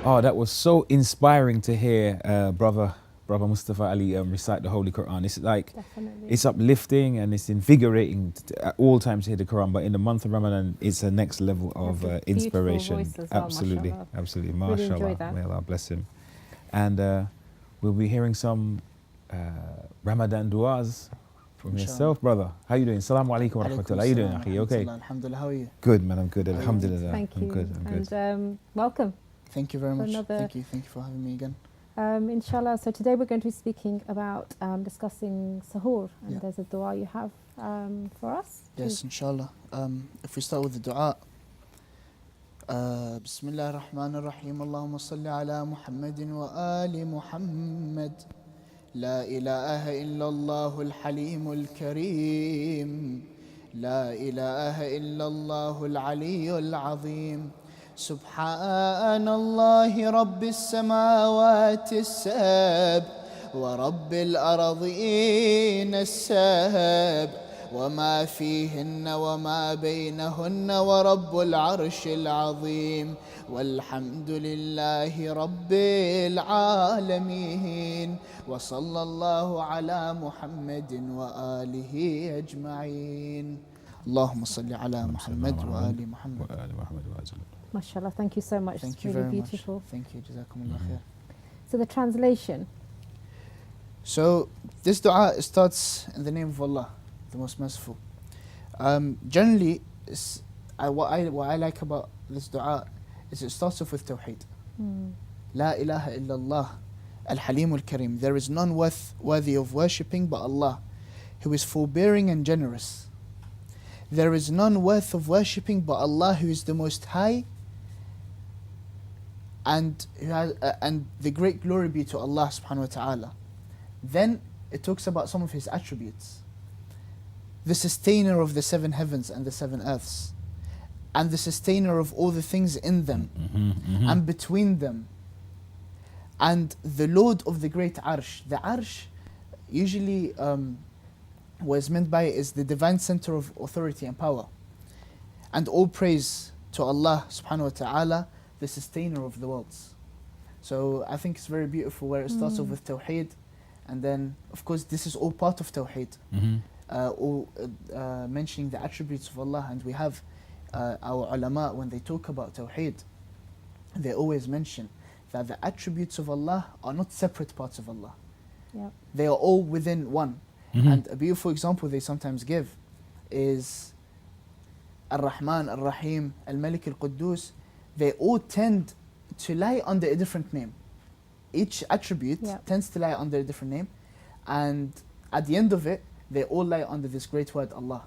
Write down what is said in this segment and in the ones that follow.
Oh, that was so inspiring to hear, brother Mustafa Ali recite the Holy Quran. It's like, Definitely. it's uplifting and it's invigorating at all times to hear the Quran. But in the month of Ramadan, it's a next level of Beautiful inspiration. voice as well, Absolutely, mashallah. absolutely. Really enjoyed MashaAllah. that. May Allah bless him. And we'll be hearing some Ramadan du'as from Inshallah. yourself, brother. How you doing? Assalamu alaikum wa Alaikum rahmatullah. How you doing, assalam, akhi? You okay? Alhamdulillah. How are you? Good, man. I'm good. How are you? Alhamdulillah. Thank you. I'm good. I'm good. And welcome. Thank you very much. another- Thank you for having me again. Inshallah. So today we're going to be speaking about discussing Suhoor. And Yeah. there's a dua you have for us. Yes, inshallah. If we start with the dua. بسم الله الرحمن الرحيم اللهم صل على محمد وآل محمد لا إله إلا الله الحليم الكريم لا إله إلا الله العلي العظيم سبحان الله رب السماوات السبع ورب الأرضين السبع وما فيهن وما بينهن ورب العرش العظيم والحمد لله رب العالمين وصلى الله على محمد وآله أجمعين اللهم صل على محمد وآل محمد. Mashallah. Thank you so much. Thank It's you really very beautiful. much. Thank you. Jazakumullah khair. So the translation. So this dua starts in the name of Allah, the most merciful. Generally, what I like about this dua is it starts off with tawheed. La ilaha illallah al-halim al-karim. There is none worthy of worshipping but Allah, who is forbearing and generous. There is none worth of worshipping but Allah, who is the most high, and the great glory be to Allah subhanahu wa ta'ala. Then it talks about some of his attributes. The sustainer of the seven heavens and the seven earths, and the sustainer of all the things in them and between them, and the Lord of the great arsh. The arsh, usually what is meant by it is the divine center of authority and power. And all praise to Allah subhanahu wa ta'ala, the sustainer of the worlds. So I think it's very beautiful where it starts off with tawheed, and then of course this is all part of tawheed. Mentioning the attributes of Allah. And we have our ulama, when they talk about tawheed, they always mention that the attributes of Allah are not separate parts of Allah. Yep. They are all within one. And a beautiful example they sometimes give is Ar-Rahman, Ar-Rahim, Al-Malik, Al-Quddus. They all tend to lie under a different name. Each attribute tends to lie under a different name, and at the end of it, they all lie under this great word, Allah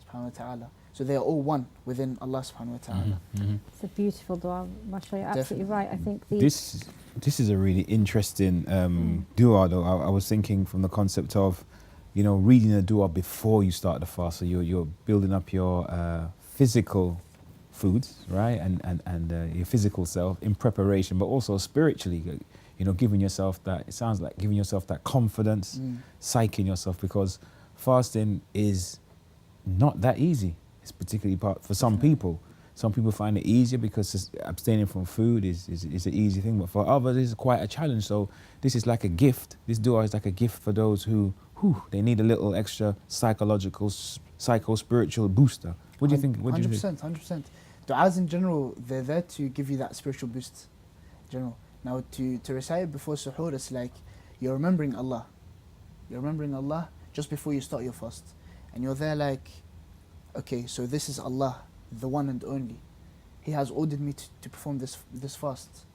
subhanahu wa ta'ala. So they are all one within Allah subhanahu wa ta'ala. It's a beautiful dua. Mashallah, you're absolutely right. I think This is a really interesting dua, though. I was thinking from the concept of, reading a dua before you start the fast. So you're building up your physical foods, right, and your physical self in preparation, but also spiritually, giving yourself that. It sounds like giving yourself that confidence, psyching yourself, because fasting is not that easy. It's particularly for some people. Some people find it easier because abstaining from food is an easy thing, but for others it's quite a challenge. So this is like a gift. This dua is like a gift for those who they need a little extra psychological, psycho-spiritual booster. What do you think? 100%. Du'as in general, they're there to give you that spiritual boost. In general. Now to recite it before suhoor, it's like you're remembering Allah. You're remembering Allah just before you start your fast. And you're there like, okay, so this is Allah, the one and only. He has ordered me to perform this fast.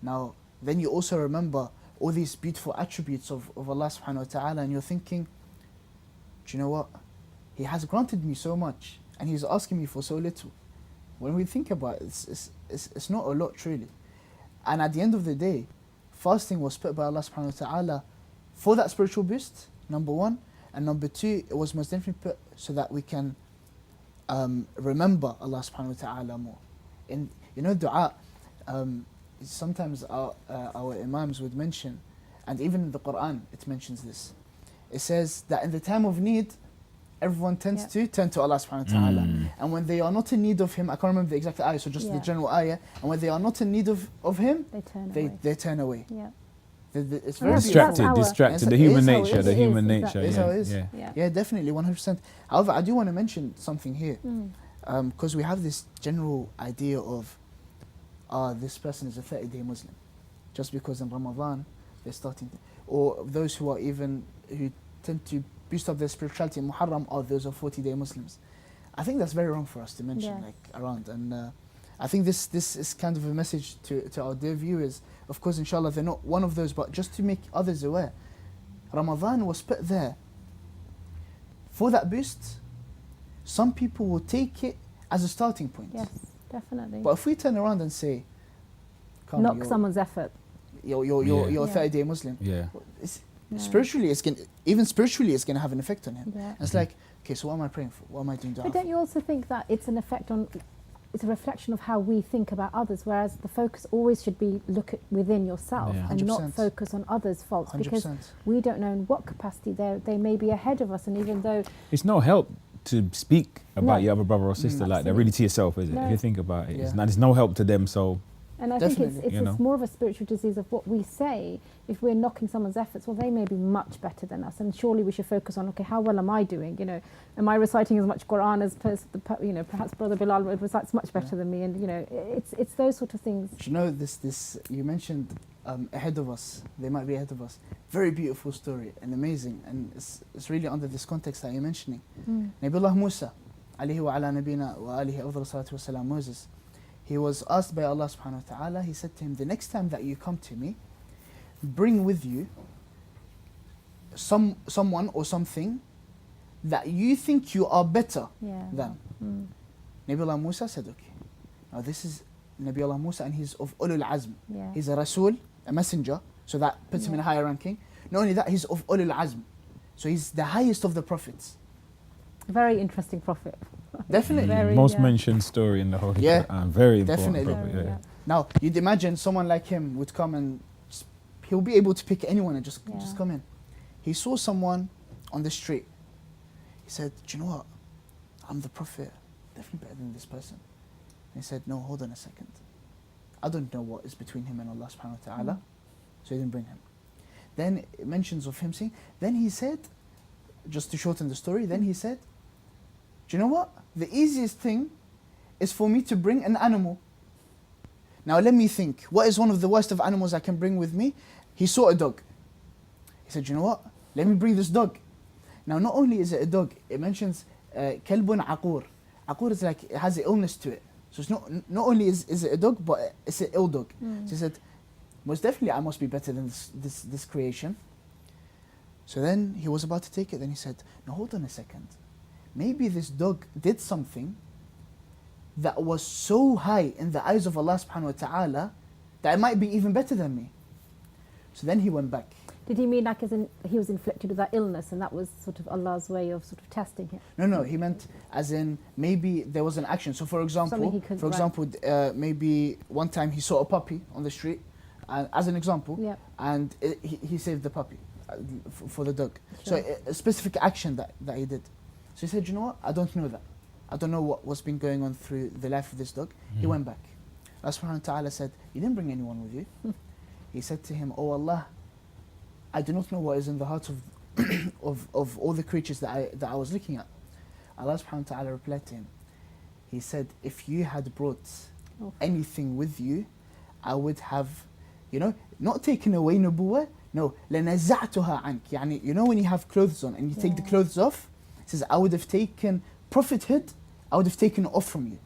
Now, then you also remember all these beautiful attributes of Allah subhanahu wa ta'ala, and you're thinking, do you know what? He has granted me so much, and He's asking me for so little. When we think about it, it's not a lot truly. And at the end of the day, fasting was put by Allah subhanahu wa ta'ala for that spiritual boost, number one. And number two, it was most definitely put so that we can remember Allah subhanahu wa ta'ala more. In dua, sometimes our imams would mention, and even in the Quran it mentions this. It says that in the time of need, everyone tends to turn to Allah subhanahu wa ta'ala. And when they are not in need of Him, I can't remember the exact ayah, so just the general ayah, and when they are not in need of Him, they turn away. Yeah. It's very distracted. The human nature. The human nature. It's how it is. Yeah, definitely, 100%. However, I do want to mention something here, because we have this general idea of, this person is a 30-day Muslim, just because in Ramadan they're starting, or those who tend to boost up their spirituality in Muharram, those are 40-day Muslims. I think that's very wrong for us to mention around, and I think this is kind of a message to our dear viewers. Of course, inshallah, they're not one of those, but just to make others aware, Ramadan was put there for that boost. Some people will take it as a starting point. Yes, definitely. But if we turn around and say, knock someone's effort, you're a 30-day Muslim. Yeah. Spiritually, it's gonna have an effect on him. Yeah. It's like, okay, so what am I praying for? What am I doing? But don't you also think that it's an effect on? It's a reflection of how we think about others, whereas the focus always should be look at within yourself and not focus on others' faults, 100%. because we don't know in what capacity they may be ahead of us, and even though it's no help to speak about your other brother or sister like that really to yourself, is it? If you think about it, there's no help to them. So. And I think it's more of a spiritual disease of what we say. If we're knocking someone's efforts, well, they may be much better than us, and surely we should focus on, okay, how well am I doing? You know, am I reciting as much Quran as perhaps Brother Bilal recites much better than me? And you know, it's those sort of things. Do you know this? You mentioned ahead of us. They might be ahead of us. Very beautiful story and amazing, and it's really under this context that you're mentioning. Nabiullah Musa, alayhi wa ala nabina wa alihi afdal salatu wa salam, Moses. He was asked by Allah subhanahu wa ta'ala, he said to him, the next time that you come to me, bring with you someone or something that you think you are better than. Nabiullah Musa said, okay. Now this is Nabiullah Musa, and he's of Ulul Azm. He's a Rasul, a messenger, so that puts him in a higher ranking. Not only that, he's of Ulul Azm. So he's the highest of the prophets. Very interesting prophet. Definitely. Most mentioned story in the Holy Quran. Very important. Definitely. Now, you'd imagine someone like him would come and he'll be able to pick anyone and just come in. He saw someone on the street. He said, do you know what? I'm the prophet. Definitely better than this person. And he said, no, hold on a second. I don't know what is between him and Allah subhanahu wa ta'ala. So he didn't bring him. Then it mentions of him saying, then he said, just to shorten the story, then he said, do you know what? The easiest thing is for me to bring an animal. Now let me think, what is one of the worst of animals I can bring with me? He saw a dog. He said, you know what? Let me bring this dog. Now not only is it a dog, it mentions kalbun aqur. Aqur is like, it has an illness to it. So it's not only is it a dog, but it's an ill dog. So he said, most definitely I must be better than this creation. So then he was about to take it, then he said, no, hold on a second. Maybe this dog did something that was so high in the eyes of Allah subhanahu wa ta'ala that it might be even better than me. So then he went back. Did he mean like as in he was inflicted with that illness and that was sort of Allah's way of sort of testing him? No, he meant as in maybe there was an action. So for example, maybe one time he saw a puppy on the street, as an example, and he saved the puppy for the dog. Sure. So a specific action that he did. So he said, you know what? I don't know that. I don't know what's been going on through the life of this dog. He went back. Allah subhanahu wa ta'ala said, you didn't bring anyone with you. He said to him, oh Allah, I do not know what is in the hearts of all the creatures that I was looking at. Allah subhanahu wa ta'ala replied to him. He said, if you had brought anything with you, I would have, not taken away nubuwah. No, لَنَزَعْتُهَا عَنْكِ. يعني, when you have clothes on and you take the clothes off, it says, I would have taken prophethood, I would have taken it off from you.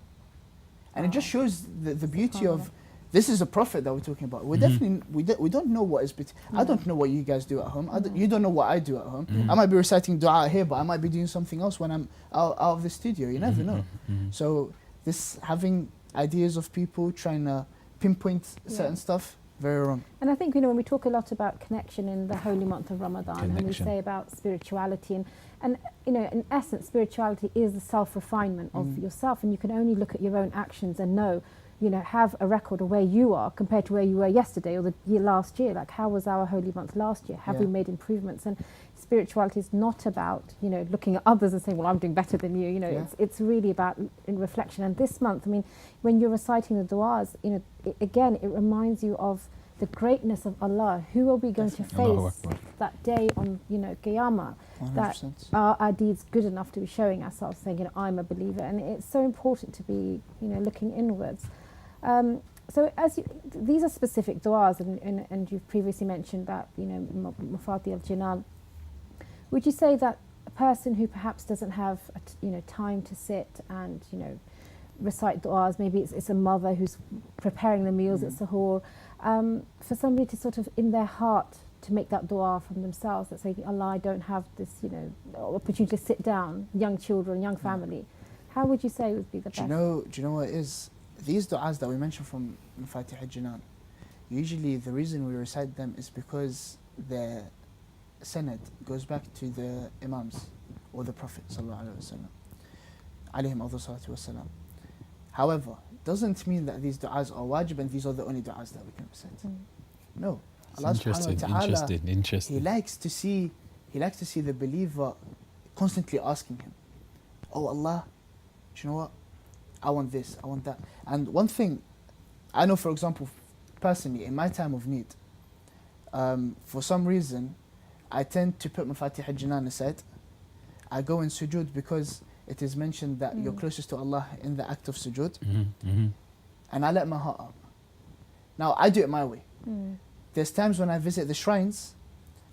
And it just shows the beauty of, this is a prophet that we're talking about. We're definitely, we don't know what is between. I don't know what you guys do at home. You don't know what I do at home. I might be reciting dua here, but I might be doing something else when I'm out of the studio. You never know. So this having ideas of people trying to pinpoint certain stuff, very wrong. And I think, when we talk a lot about connection in the holy month of Ramadan, and we say about spirituality, and in essence, spirituality is the self-refinement of yourself, and you can only look at your own actions and know, have a record of where you are compared to where you were yesterday or the last year. Like, how was our holy month last year? Have we made improvements? And spirituality is not about, you know, looking at others and saying, well, I'm doing better than you. You know, it's really about in reflection. And this month, I mean, when you're reciting the du'as, you know, it reminds you of the greatness of Allah. Who are we going to face that day on, you know, Qiyamah? 100%. That are our deeds good enough to be showing ourselves, saying, you know, I'm a believer. And it's so important to be, you know, looking inwards. So these are specific du'as, and you've previously mentioned that, you know, Mufati al-Jinan. Would you say that a person who perhaps doesn't have, you know, time to sit and, you know, recite du'as, maybe it's a mother who's preparing the meals at Suhoor, for somebody to sort of in their heart to make that du'a from themselves, that say, Allah, I don't have this, you know, opportunity to sit down, young children, young family, how would you say would be the best? Do you know what it is? These du'as that we mentioned from Mafatih al-Jinan, usually the reason we recite them is because the sanad goes back to the Imams or the Prophet sallallahu alayhi wasallam. However, doesn't mean that these du'as are wajib and these are the only du'as that we can recite. No. Allah Interesting. He likes to see the believer constantly asking him, oh Allah, do you know what? I want this, I want that. And one thing, I know, for example, personally, in my time of need, for some reason, I tend to put Mafatih al-Jinan aside. I go in sujood because it is mentioned that you're closest to Allah in the act of sujood. And I let my heart up. Now, I do it my way. There's times when I visit the shrines,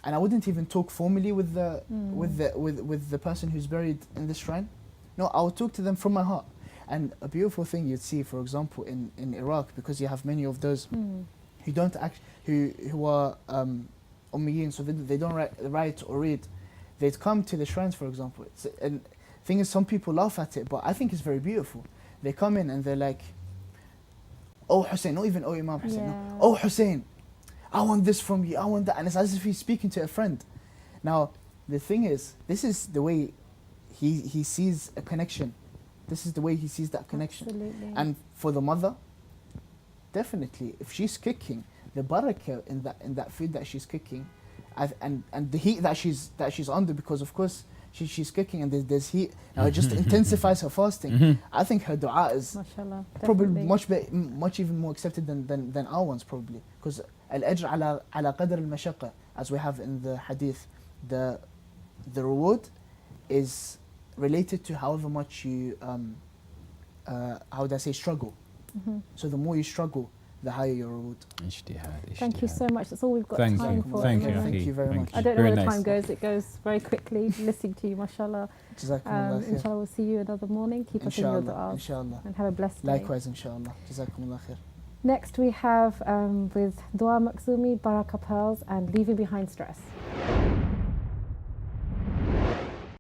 and I wouldn't even talk formally with the person who's buried in the shrine. No, I would talk to them from my heart. And a beautiful thing you'd see, for example, in Iraq, because you have many of those who don't who are ummiyin, so they don't write or read. They'd come to the shrines, for example. And thing is, some people laugh at it, but I think it's very beautiful. They come in and they're like, oh Hussein, not even oh Imam Hussein, no. Oh Hussein, I want this from you, I want that. And it's as if he's speaking to a friend. Now, the thing is, this is the way he sees a connection. This is the way he sees that connection. Absolutely. And for the mother, definitely, if she's cooking, the barakah in that food that she's cooking, and the heat that she's under, because of course she's cooking and there's heat. Now it just intensifies her fasting. I think her du'a is probably much even more accepted than our ones, probably, because al-ajr ala qadr al-mashaqqa, as we have in the hadith, the reward is related to however much you how would I say, struggle. So the more you struggle, the higher your reward. Thank you so much. That's all we've got time for. Thank you very much. I don't know where the time goes. It goes very quickly. Listening to you, mashallah. Jazakumullah. Inshallah, we'll see you another morning. Keep us in your du'as. Inshallah. And have a blessed day. Likewise, inshallah. Jazakumullah khair. Next we have with Dua Maksumi, Baraka Pearls and Leaving Behind Stress.